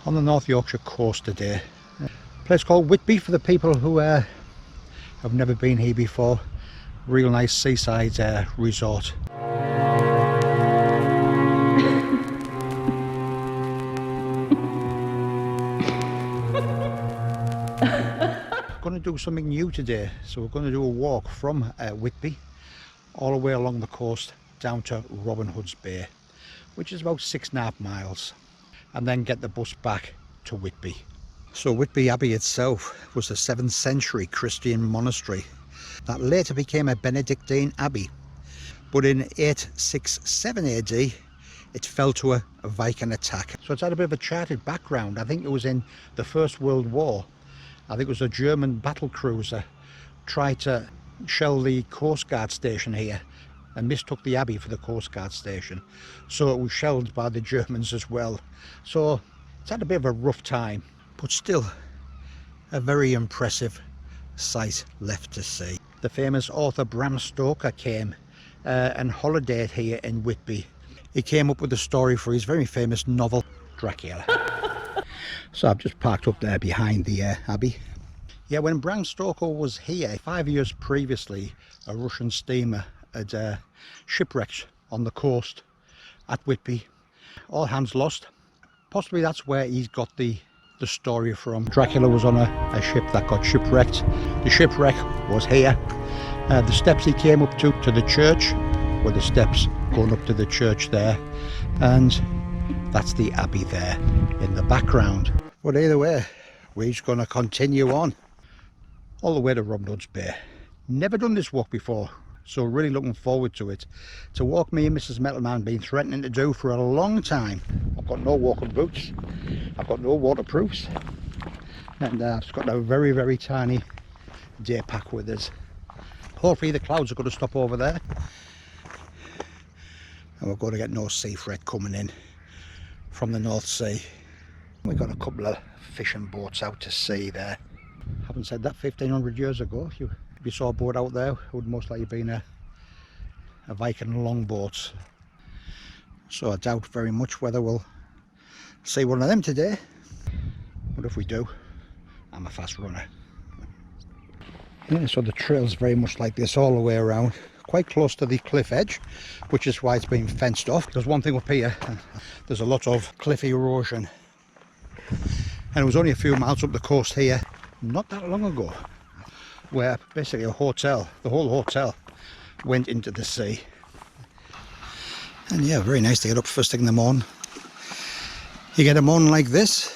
on the North Yorkshire coast today. A place called Whitby for the people who have never been here before. Real nice seaside resort. Going to do something new today, so we're going to do a walk from Whitby all the way along the coast down to Robin Hood's Bay, which is about 6.5 miles, and then get the bus back to Whitby. So Whitby Abbey itself was a 7th century Christian monastery that later became a Benedictine abbey, but in 867 AD it fell to a Viking attack. So it's had a bit of a charted background. I think it was in the First World War. I think it was a German battle cruiser tried to shell the Coast Guard station here and mistook the abbey for the Coast Guard station, so it was shelled by the Germans as well. So it's had a bit of a rough time, but still a very impressive sight left to see. The famous author Bram Stoker came and holidayed here in Whitby. He came up with a story for his very famous novel Dracula. So I've just parked up there behind the abbey. Yeah, when Bram Stoker was here 5 years previously, a Russian steamer had shipwrecked on the coast at Whitby. All hands lost. Possibly that's where he's got the story from. Dracula was on a ship that got shipwrecked. The shipwreck was here. The steps he came up to the church were the steps going up to the church there, and that's the abbey there in the background. But either way, we're just going to continue on all the way to Robin Hood's Bay. Never done this walk before, so really looking forward to it. It's a walk me and Mrs. Metalman been threatening to do for a long time. I've got no walking boots, I've got no waterproofs, and I've just got a very, very tiny day pack with us. Hopefully the clouds are going to stop over there, and we're going to get no sea fret coming in from the North Sea. We've got a couple of fishing boats out to sea there. Having said that, 1500 years ago, if you saw a boat out there, it would most likely been a Viking longboat. So I doubt very much whether we'll see one of them today, but if we do, I'm a fast runner. Yeah, so the trail's very much like this all the way around, quite close to the cliff edge, which is why it's been fenced off. There's one thing up here, there's a lot of cliff erosion, and it was only a few miles up the coast here not that long ago where basically a hotel, the whole hotel, went into the sea. And yeah, very nice to get up first thing in the morning. You get a morning like this,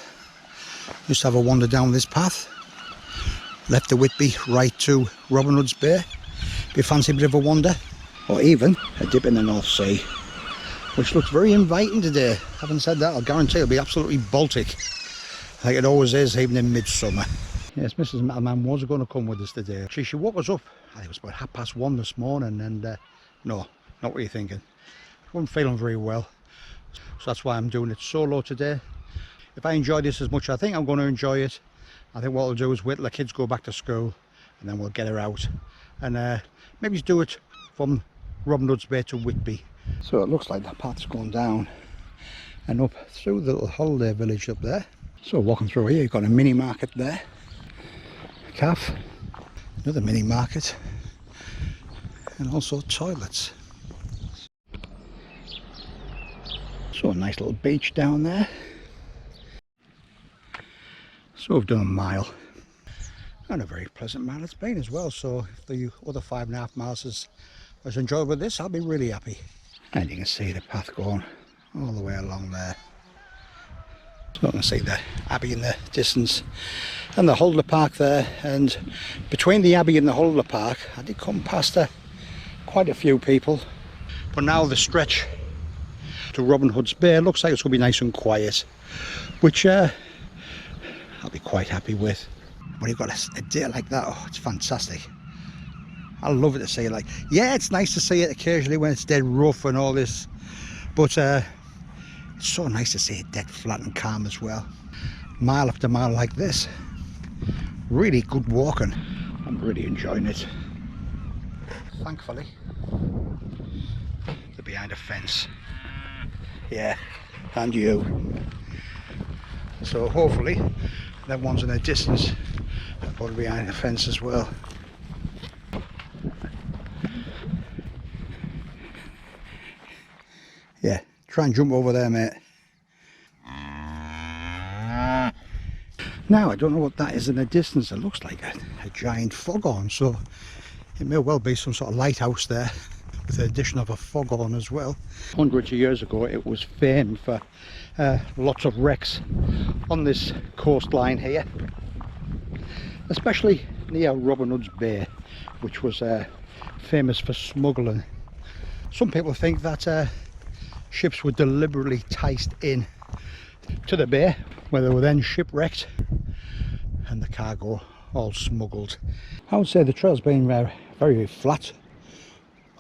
just have a wander down this path, left the Whitby right to Robin Hood's Bay. If you fancy a bit of a wander, or even a dip in the North Sea, which looks very inviting today. Having said that, I'll guarantee it'll be absolutely Baltic, like it always is, even in midsummer. Yes, Mrs. Metalman was going to come with us today. She woke us up, I think it was about 1:30 this morning, and no, not what you're thinking. I wasn't feeling very well, so that's why I'm doing it solo today. If I enjoy this as much as I think I'm going to enjoy it, I think what I'll do is wait till the kids go back to school, and then we'll get her out, and maybe do it from Robin Hood's Bay to Whitby. So it looks like the path's going down and up through the little holiday village up there. So walking through here, you've got a mini market there, a cafe, another mini market, and also toilets. So a nice little beach down there. So we've done a mile, and a very pleasant mile it's been as well. So if the other 5.5 miles is as enjoyable as this, I'll be really happy. And you can see the path going all the way along there. So you can see the abbey in the distance and the holiday park there, and between the abbey and the holiday park I did come past quite a few people. But now the stretch to Robin Hood's Bay looks like it's going to be nice and quiet, which I'll be quite happy with. When you've got a day like that, oh, it's fantastic. I love it to see it. Like, yeah, it's nice to see it occasionally when it's dead rough and all this, but it's so nice to see it dead flat and calm as well. Mile after mile like this, really good walking. I'm really enjoying it. Thankfully, they're behind a fence. Yeah, and you. So hopefully that one's in the distance, probably behind the fence as well. Yeah, try and jump over there, mate. Now I don't know what that is in the distance. It looks like a giant foghorn, so it may well be some sort of lighthouse there with the addition of a foghorn as well. Hundreds of years ago it was famed for lots of wrecks on this coastline here, especially near Robin Hood's Bay, which was famous for smuggling. Some people think that ships were deliberately enticed in to the bay, where they were then shipwrecked and the cargo all smuggled. I would say the trail's been very flat,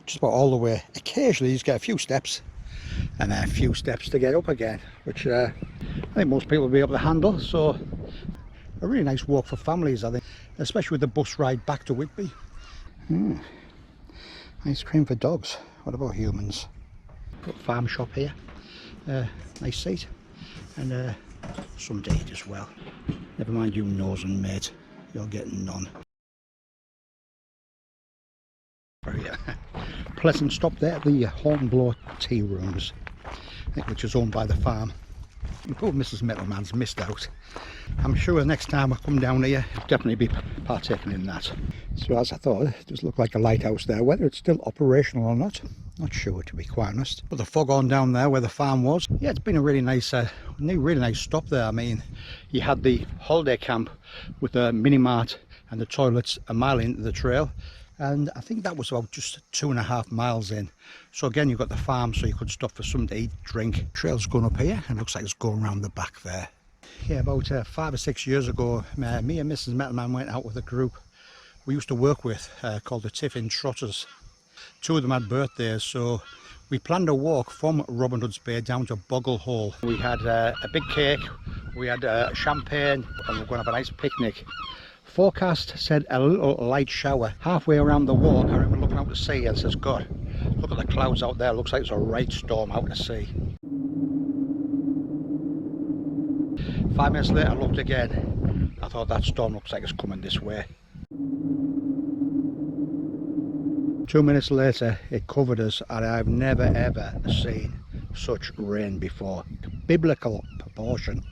just about all the way. Occasionally you just get a few steps and a few steps to get up again, which I think most people will be able to handle. So a really nice walk for families, I think, especially with the bus ride back to Whitby. Ice cream for dogs. What about humans? Got a farm shop here, nice seat, and some to eat as well. Never mind you nosing, mate, you're getting none. Very pleasant stop there at the Hornblower Tea Rooms, I think, which is owned by the farm. Poor Mrs. Metalman's missed out. I'm sure the next time I come down here I'll definitely be partaking in that. So as I thought, it does look like a lighthouse there. Whether it's still operational or not, not sure, to be quite honest. But the foghorn down there where the farm was, yeah, it's been a really nice stop there. I mean, you had the holiday camp with the mini mart and the toilets a mile into the trail, and I think that was about just 2.5 miles in. So again, you've got the farm, so you could stop for something to eat, drink. Trail's going up here and looks like it's going around the back there. Yeah, about 5 or 6 years ago, me and Mrs. Metalman went out with a group we used to work with called the Tiffin Trotters. 2 of them had birthdays, so we planned a walk from Robin Hood's Bay down to Boggle Hole. We had a big cake, we had champagne, and we we're going to have a nice picnic. Forecast said a little light shower. Halfway around the walk, I remember looking out to sea and says, God, look at the clouds out there, looks like it's a right storm out to sea. 5 minutes later I looked again. I thought that storm looks like it's coming this way. 2 minutes later it covered us, and I've never ever seen such rain before. Biblical proportion.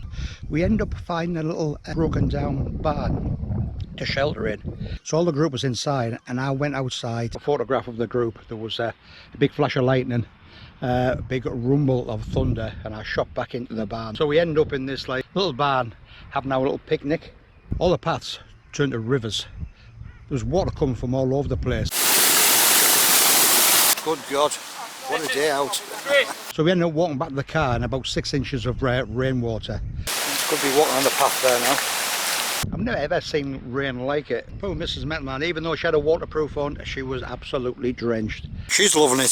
We end up finding a little broken down barn to shelter in. So all the group was inside and I went outside. A photograph of the group. There was a big flash of lightning, a big rumble of thunder, and I shot back into the barn. So we end up in this like little barn having our little picnic. All the paths turned to rivers. There was water coming from all over the place. Good God, what a day out. So we ended up walking back to the car and about 6 inches of rainwater. Could be walking on the path there now. I've never ever seen rain like it. Poor Mrs. Metalman, even though she had a waterproof on, she was absolutely drenched. She's loving it.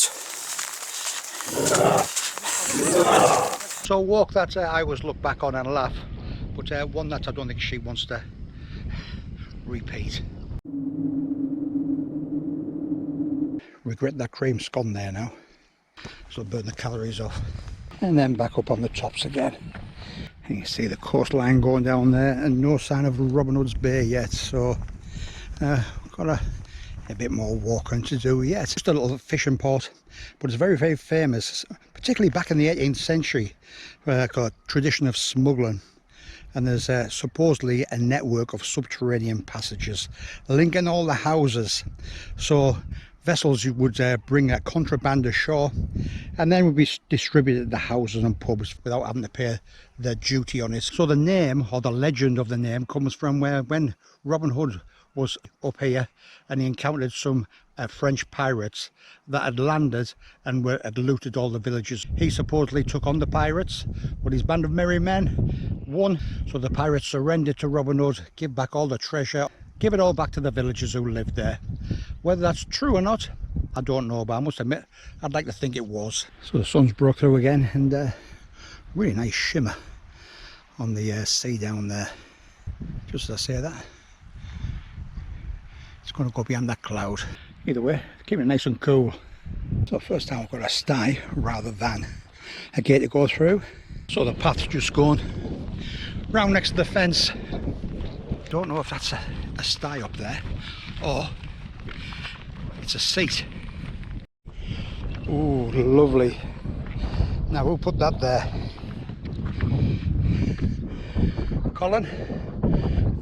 So a walk that I always look back on and laugh, but one that I don't think she wants to repeat. Regret that cream's gone there now, so I'll burn the calories off. And then back up on the tops again. And you see the coastline going down there, and no sign of Robin Hood's Bay yet, so got a bit more walking to do yet. Just a little fishing port, but it's very, very famous, particularly back in the 18th century. Got a tradition of smuggling, and there's supposedly a network of subterranean passages linking all the houses. So vessels would bring a contraband ashore and then would be distributed at the houses and pubs without having to pay their duty on it. So the name, or the legend of the name, comes from when Robin Hood was up here and he encountered some French pirates that had landed and had looted all the villages. He supposedly took on the pirates, but his band of merry men won, so the pirates surrendered to Robin Hood, give back all the treasure, give it all back to the villagers who lived there. Whether that's true or not, I don't know, but I must admit I'd like to think it was. So the sun's broke through again, and really nice shimmer on the sea down there. Just as I say that, it's going to go behind that cloud. Either way, keep it nice and cool. So first time I've got a sty rather than a gate to go through. So the path's just going round next to the fence. Don't know if that's a sty up there or it's a seat. Oh, lovely. Now who put that there? Colin,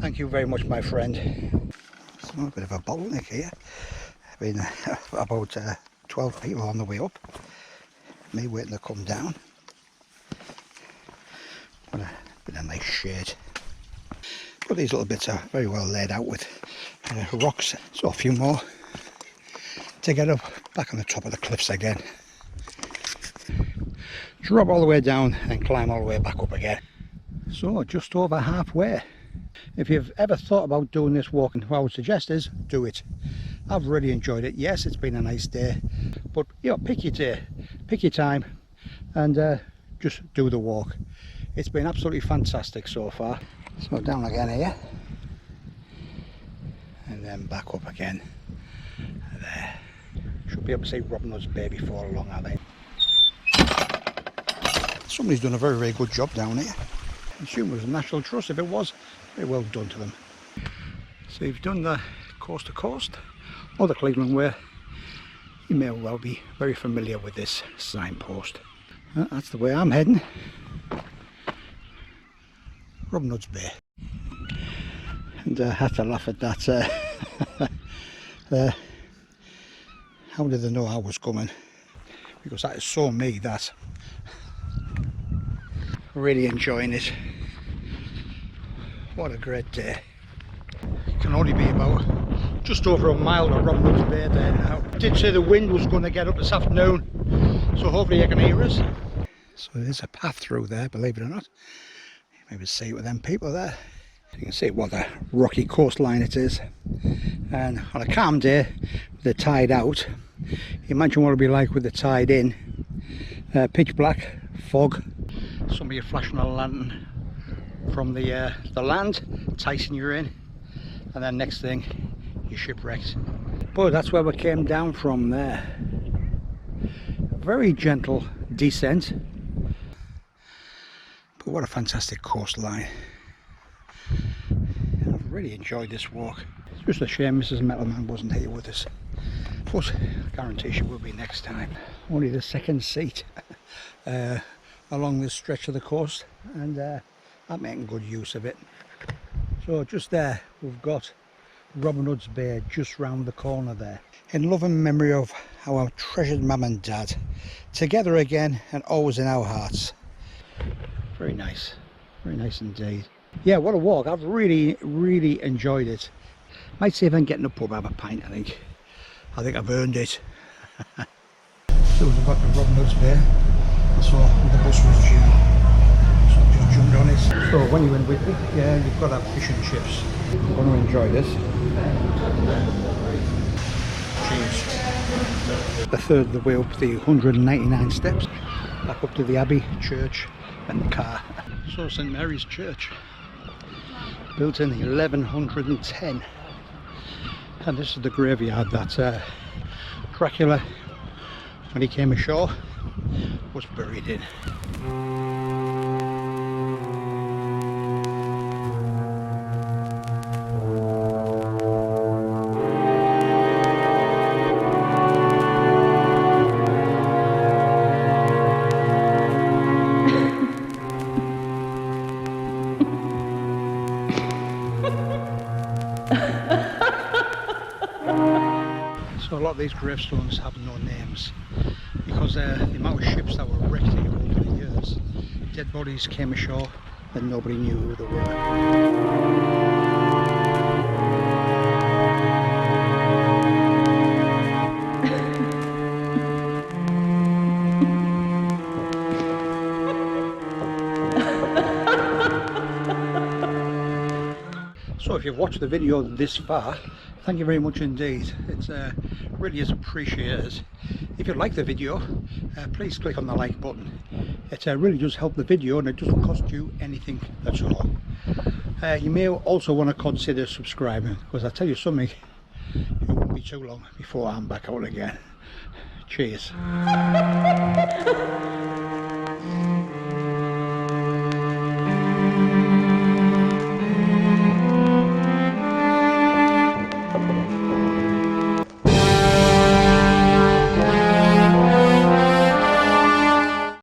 thank you very much, my friend. It's a bit of a bottleneck here. I've been about 12 people on the way up, me waiting to come down. What a bit of nice shade. But these little bits are very well laid out with rocks, so a few more to get up back on the top of the cliffs again. Drop all the way down and climb all the way back up again. So just over halfway. If you've ever thought about doing this walk, what I would suggest is do it. I've really enjoyed it. Yes, it's been a nice day, but you know, pick your day, pick your time, and just do the walk. It's been absolutely fantastic so far. So down again here, and then back up again. There. Should be able to see Robin Hood's Bay before long, I think. Somebody's done a very, very good job down here. I assume it was a National Trust. If it was, very well done to them. So you've done the coast to coast, or the Cleveland Way. You may well be very familiar with this signpost. That's the way I'm heading. Robin Hood's Bay. And I had to laugh at that. How did they know I was coming? Because that is so me, that. Really enjoying it. What a great day. It can only be about just over a mile to Robin Hood's Bay there now. Did say the wind was going to get up this afternoon, so hopefully you can hear us. So there's a path through there, believe it or not. Maybe see it with them people there. You can see what a rocky coastline it is. And on a calm day, with the tide out, imagine what it'll be like with the tide in. Pitch black, fog. Somebody flashing a lantern from the land, enticing you in, and then next thing, you're shipwrecked. But that's where we came down from there. Very gentle descent. But what a fantastic coastline. I've really enjoyed this walk. It's just a shame Mrs. Metalman wasn't here with us. But I guarantee she will be next time. Only the second seat along this stretch of the coast, and I'm making good use of it. So just there we've got Robin Hood's Bay just round the corner there. In loving memory of our treasured mum and dad. Together again and always in our hearts. Very nice indeed. Yeah, what a walk. I've really enjoyed it. Might see if I'm getting a pub, have a pint. I think I've earned it. So we've got to Robin Hood's Bay. I saw the bus was due, so I just jumped on it. So when you're in Whitby, yeah, you've got to have fish and chips. I'm going to enjoy this. Cheers. A third of the way up the 199 steps, back up to the Abbey, church and the car. So St Mary's Church, built in 1110, and this is the graveyard that Dracula, when he came ashore, was buried in. So a lot of these gravestones have no names because the amount of ships that were wrecked here over the years, dead bodies came ashore and nobody knew who they were. So if you've watched the video this far, thank you very much indeed. It really is appreciated. If you like the video, please click on the like button. It really does help the video and it doesn't cost you anything at all. You may also want to consider subscribing, because I tell you something, it won't be too long before I'm back out again. Cheers.